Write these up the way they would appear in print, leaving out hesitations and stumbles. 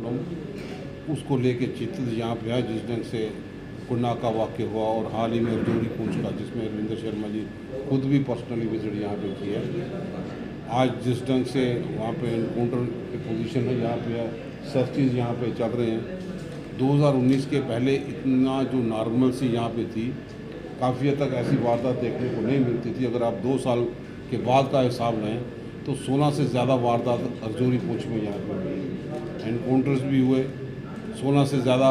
Problem उसको लेके चिंतित यहाँ पे है। जिस ढंग से कुन्ना का वाक़या हुआ और हाल ही में रजौरी पूंछ का, जिसमें रविंद्र शर्मा जी खुद भी पर्सनली विजिट यहाँ पे की है। आज जिस ढंग से वहाँ पे एनकाउंटर की पोजीशन है, यहाँ पे सर्चेज यहाँ पे चल रहे हैं। 2019 के पहले इतना जो नॉर्मल सी यहाँ पे थी, काफ़ी हद तक ऐसी वारदात देखने को नहीं मिलती थी। अगर आप 2 साल के बाद का हिसाब लें तो 16 से ज़्यादा वारदात रजौरी पूंछ में यहाँ पर हुई। एनकाउंटर्स भी हुए, 16 से ज़्यादा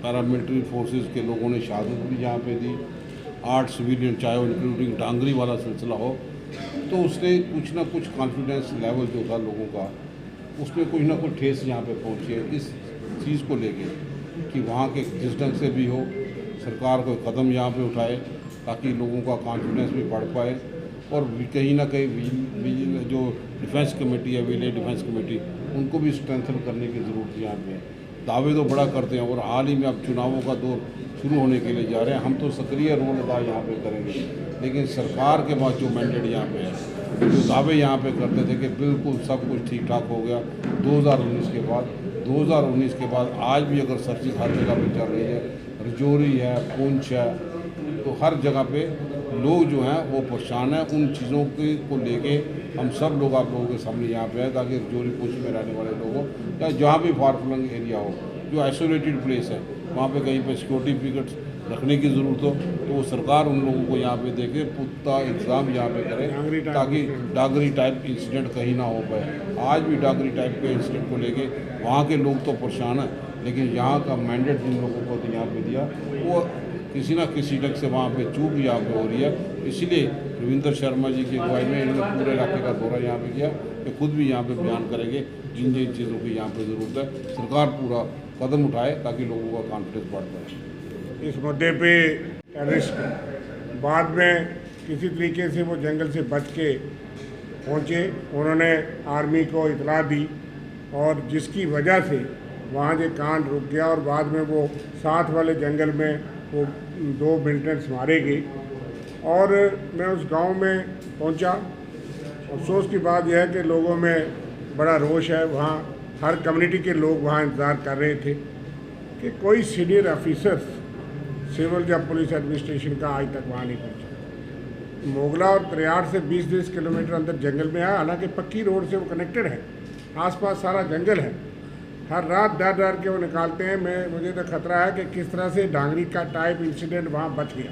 पैरामिलिट्री फोर्सेस के लोगों ने शहादत भी यहाँ पे दी। 8 सिविलियन, चाहे वो इंक्लूडिंग डांगरी वाला सिलसिला हो, तो उसने कुछ ना कुछ कॉन्फिडेंस लेवल जो था लोगों का, उसमें कुछ ना कुछ ठेस यहाँ पे पहुँची है। इस चीज़ को लेके कि वहाँ के जिस ढंग से भी हो, सरकार कोई कदम यहाँ पे उठाए ताकि लोगों का कॉन्फिडेंस भी बढ़ पाए। और कहीं ना कहीं जो डिफेंस कमेटी है, विलेज डिफेंस कमेटी, उनको भी स्ट्रेंथन करने की ज़रूरत यहाँ पे है। दावे तो बड़ा करते हैं और हाल ही में अब चुनावों का दौर शुरू होने के लिए जा रहे हैं। हम तो सक्रिय रोल अदा यहाँ पे करेंगे, लेकिन सरकार के पास जो मैंडेट यहाँ पे है, जो दावे यहाँ पे करते थे कि बिल्कुल सब कुछ ठीक ठाक हो गया 2019 के बाद आज भी अगर सर्चिस हर जगह पे चल रही है, रजौरी है, पूंछ है, तो हर जगह पे लोग जो हैं वो परेशान हैं। उन चीज़ों को लेके हम सब लोग आप लोगों के सामने यहाँ पे हैं, ताकि रजौरी पूंछ में रहने वाले लोगों या जहाँ भी फार फ्लंग एरिया हो, जो आइसोलेटेड प्लेस है, वहाँ पे कहीं पे सिक्योरिटी पिकेट्स रखने की ज़रूरत हो, तो वो सरकार उन लोगों को यहाँ पे देखे, पुख्ता इंतजाम यहाँ पे करे ताकि डागरी टाइप इंसिडेंट कहीं ना हो पाए। आज भी डागरी टाइप के इंसिडेंट को लेके वहाँ के लोग तो परेशान हैं, लेकिन यहाँ का मैंडेट जिन लोगों को यहाँ पे दिया, वो किसी ना किसी ढंग से वहाँ पे चूक यहाँ पे हो रही है। इसीलिए रविंद्र शर्मा जी की अगुवाई में इन्होंने पूरे इलाके का दौरा यहाँ पे किया कि खुद भी यहाँ पे बयान करेंगे जिन जिन चीज़ों की यहाँ पे ज़रूरत है, सरकार पूरा कदम उठाए ताकि लोगों का कॉन्फिडेंस बढ़ पाए। इस मुद्दे पे टेररिस्ट बाद में किसी तरीके से वो जंगल से बच के पहुँचे, उन्होंने आर्मी को इतला दी और जिसकी वजह से वहाँ जो कांड रुक गया और बाद में वो साथ वाले जंगल में वो 2 मिलिटेंट्स मारे गए। और मैं उस गांव में पहुंचा। अफसोस की बात यह है कि लोगों में बड़ा रोष है। वहाँ हर कम्युनिटी के लोग वहाँ इंतज़ार कर रहे थे कि कोई सीनियर ऑफिसर्स सिविल या पुलिस एडमिनिस्ट्रेशन का आज तक वहाँ नहीं पहुँचा। मोगला और त्रियाड़ से 20-20 किलोमीटर अंदर जंगल में है, हालांकि पक्की रोड से वो कनेक्टेड है, आसपास सारा जंगल है। हर रात डर डर के वो निकालते हैं। मुझे तो खतरा है कि किस तरह से डांगरी का टाइप इंसिडेंट वहाँ बच गया,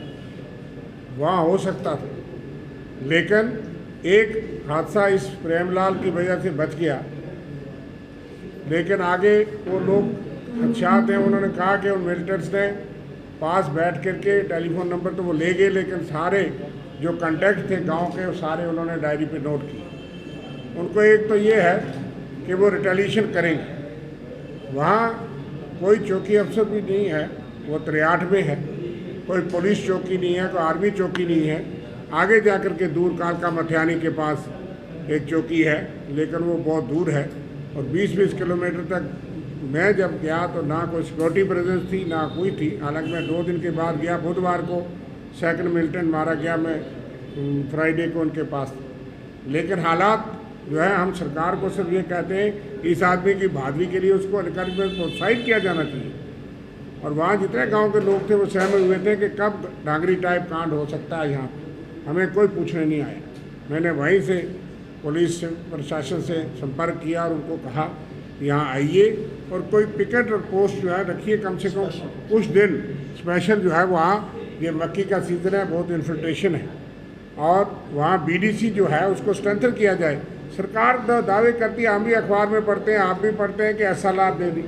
वहाँ हो सकता था, लेकिन एक हादसा इस प्रेमलाल की वजह से बच गया। लेकिन आगे वो लोग खदशात हैं। उन्होंने कहा कि उन मिलिटेंट्स ने पास बैठ करके टेलीफोन नंबर तो वो ले गए, लेकिन सारे जो कॉन्टैक्ट थे गांव के वो सारे उन्होंने डायरी पे नोट किए। उनको एक तो ये है कि वो रिटेलिएशन करेंगे। वहाँ कोई चौकी अफसर भी नहीं है, वो त्रियाठ में है, कोई पुलिस चौकी नहीं है, कोई आर्मी चौकी नहीं है। आगे जा कर के दूर कालका मथियानी के पास एक चौकी है, लेकिन वो बहुत दूर है और 20-20 किलोमीटर तक मैं जब गया तो ना कोई सिक्योरिटी प्रेजेंस थी ना कोई थी। हालांकि मैं 2 दिन के बाद गया, बुधवार को सेकंड मिलिटेंट मारा गया, मैं फ्राइडे को उनके पास। लेकिन हालात जो है, हम सरकार को सिर्फ ये कहते हैं इस आदमी की बहादुरी के लिए उसको एनकरेजमेंट प्रोत्साहित किया जाना चाहिए। और वहाँ जितने गांव के लोग थे वो सहमत हुए थे कि कब डांगरी टाइप कांड हो सकता है यहाँ पे, हमें कोई पूछने नहीं आया। मैंने वहीं से पुलिस प्रशासन से संपर्क किया और उनको कहा यहाँ आइए और कोई पिकेट और पोस्ट जो है रखिए, कम से कम कुछ दिन स्पेशल जो है वहाँ, ये मक्की का सीज़न है, बहुत इन्फिल्ट्रेशन है, और वहाँ BDC जो है उसको स्ट्रेंथन किया जाए। सरकार दावे करती है, हम भी अखबार में पढ़ते हैं, आप भी पढ़ते हैं कि SLR दे दी।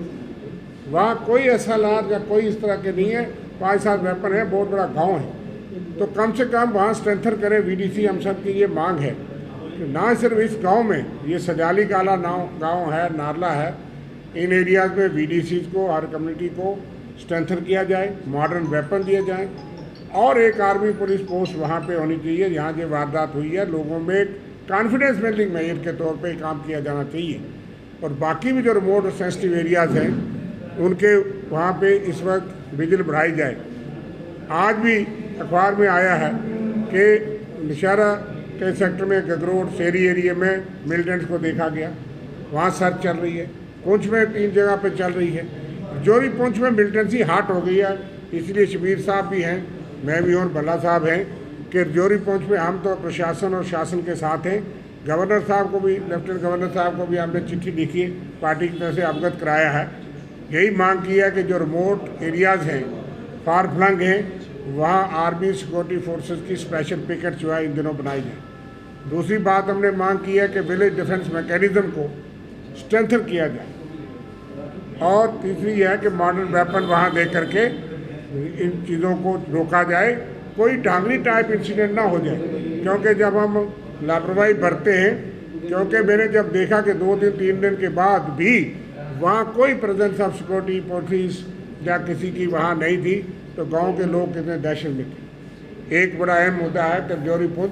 वहाँ कोई SLR या कोई इस तरह के नहीं है, 5-7 वेपन है, बहुत बड़ा गांव है, तो कम से कम वहाँ स्ट्रेंथन करें BDC। हम सब की ये मांग है कि ना सिर्फ इस गांव में, ये सजाली काला गांव है, नारला है, इन एरियाज़ में BDCs को, हर कम्युनिटी को स्ट्रेंथन किया जाए, मॉडर्न वेपन दिए जाएँ और एक आर्मी पुलिस पोस्ट वहाँ पे होनी चाहिए। यहाँ जो वारदात हुई है, लोगों में कॉन्फिडेंस बिल्डिंग मेजर के तौर पे काम किया जाना चाहिए। और बाकी भी जो रिमोट और सेंसिटिव एरियाज़ हैं उनके वहाँ पे इस वक्त विजिल बढ़ाई जाए। आज भी अखबार में आया है कि नौशहरा के सेक्टर में गगरोड शेरी एरिया में मिलिटेंट्स को देखा गया, वहाँ सर्च चल रही है। पुंछ में 3 जगह पे चल रही है। रजौरी पुंछ में मिलिटेंसी हाट हो गई है, इसलिए शबीर साहब भी हैं, मैं भी और भल्ला साहब हैं कि रजौरी पुंछ में हम तो प्रशासन और शासन के साथ हैं। गवर्नर साहब को भी, लेफ्टिनेंट गवर्नर साहब को भी हमने चिट्ठी लिखी है, पार्टी की तरफ से अवगत कराया है। यही मांग की है कि जो रिमोट एरियाज़ हैं, फार फ्लंग हैं, वहाँ आर्मी सिक्योरिटी फोर्सेस की स्पेशल पिकेट जो है इन दिनों बनाई जाए। दूसरी बात हमने मांग की है कि विलेज डिफेंस मैकेनिज्म को स्ट्रेंथन किया जाए। और तीसरी है कि मॉडर्न वेपन वहाँ दे करके इन चीज़ों को रोका जाए, कोई डांगरी टाइप इंसिडेंट ना हो जाए। क्योंकि जब हम लापरवाही बरतते हैं, क्योंकि मैंने जब देखा कि 2 दिन 3 दिन के बाद भी वहाँ कोई प्रेजेंस ऑफ सिक्योरिटी फोर्सेस या किसी की वहाँ नहीं थी, तो गांव के लोग कितने दहशत में थे। एक बड़ा अहम मुद्दा है कि रजौरी पुंछ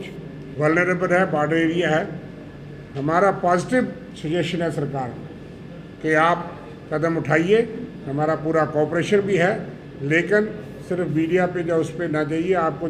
वल्नरेबल है, बॉर्डर एरिया है। हमारा पॉजिटिव सजेशन है सरकार को कि आप कदम उठाइए, हमारा पूरा कोऑपरेशन भी है, लेकिन सिर्फ मीडिया पे या उस पर ना जाइए। आपको